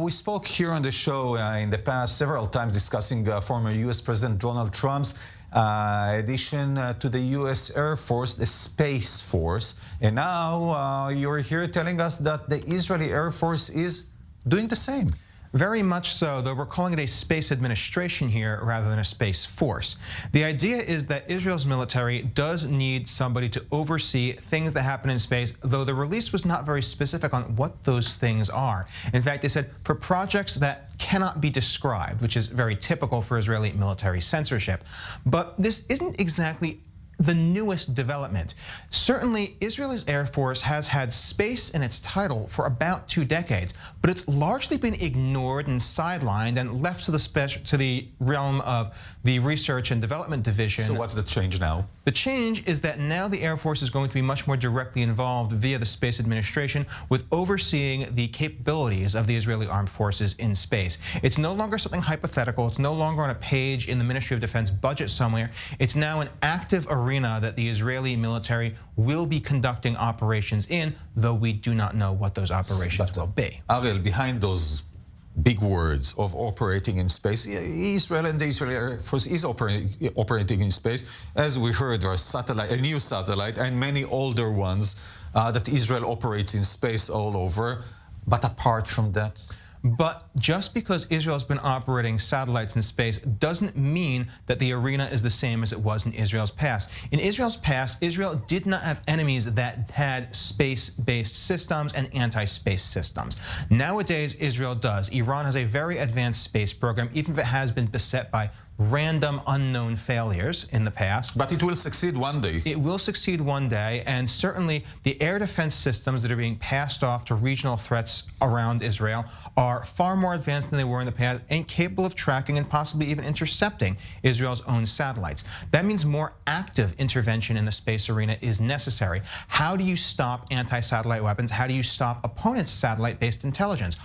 We spoke here on the show in the past several times discussing former U.S. President Donald Trump's addition to the U.S. Air Force, the Space Force. And now you're here telling us that the Israeli Air Force is doing the same. Very much so, though we're calling it a space administration here rather than a space force. The idea is that Israel's military does need somebody to oversee things that happen in space, though the release was not very specific on what those things are. In fact, they said for projects that cannot be described, which is very typical for Israeli military censorship. But this isn't exactly the newest development. Certainly, Israel's Air Force has had space in its title for about 2 decades, but it's largely been ignored and sidelined and left to the realm of the Research and Development Division. So what's the change now? The change is that now the Air Force is going to be much more directly involved via the Space Administration with overseeing the capabilities of the Israeli Armed Forces in space. It's no longer something hypothetical. It's no longer on a page in the Ministry of Defense budget somewhere. It's now an active arena that the Israeli military will be conducting operations in, though we do not know what those operations will be. Ariel, behind those big words of operating in space, Israel and the Israeli Air Force is operating in space. As we heard, there's a new satellite and many older ones that Israel operates in space all over. But apart from that, but just because Israel's been operating satellites in space doesn't mean that the arena is the same as it was in Israel's past. In Israel's past, Israel did not have enemies that had space-based systems and anti-space systems. Nowadays, Israel does. Iran has a very advanced space program, even if it has been beset by random unknown failures in the past. But it will succeed one day. It will succeed one day, and certainly the air defense systems that are being passed off to regional threats around Israel are far more advanced than they were in the past and capable of tracking and possibly even intercepting Israel's own satellites. That means more active intervention in the space arena is necessary. How do you stop anti-satellite weapons? How do you stop opponents' satellite-based intelligence?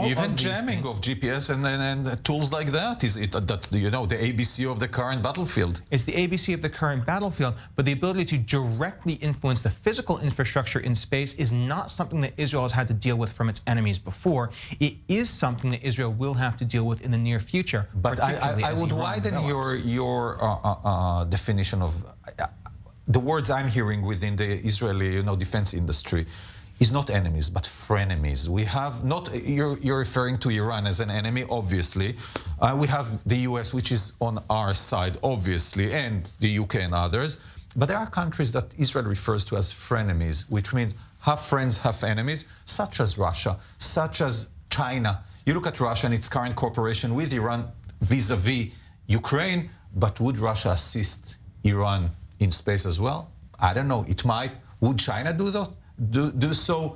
Even jamming of GPS and tools like that, that's the ABC of the current battlefield. It's the ABC of the current battlefield, but the ability to directly influence the physical infrastructure in space is not something that Israel has had to deal with from its enemies before. It is something that Israel will have to deal with in the near future. But I would widen your definition of the words I'm hearing within the Israeli defense industry. Is not enemies, but frenemies. We have not, you're referring to Iran as an enemy, obviously. We have the US, which is on our side, obviously, and the UK and others. But there are countries that Israel refers to as frenemies, which means half friends, half enemies, such as Russia, such as China. You look at Russia and its current cooperation with Iran vis-a-vis Ukraine, but would Russia assist Iran in space as well? I don't know, it might. Would China do that? Do so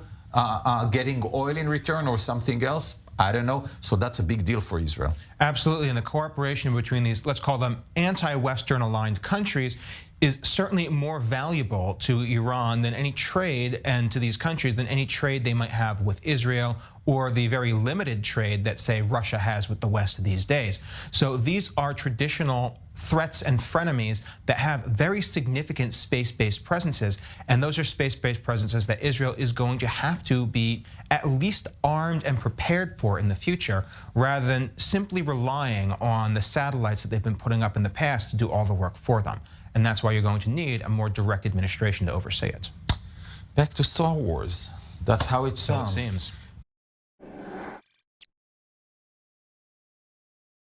getting oil in return or something else? I don't know. So that's a big deal for Israel. Absolutely. And the cooperation between these, let's call them anti-Western aligned countries, is certainly more valuable to Iran than any trade, and to these countries than any trade they might have with Israel or the very limited trade that, say, Russia has with the West these days. So these are traditional threats and frenemies that have very significant space-based presences, and those are space-based presences that Israel is going to have to be at least armed and prepared for in the future, rather than simply relying on the satellites that they've been putting up in the past to do all the work for them. And that's why you're going to need a more direct administration to oversee it. Back to Star Wars. That's how it sounds. So it seems.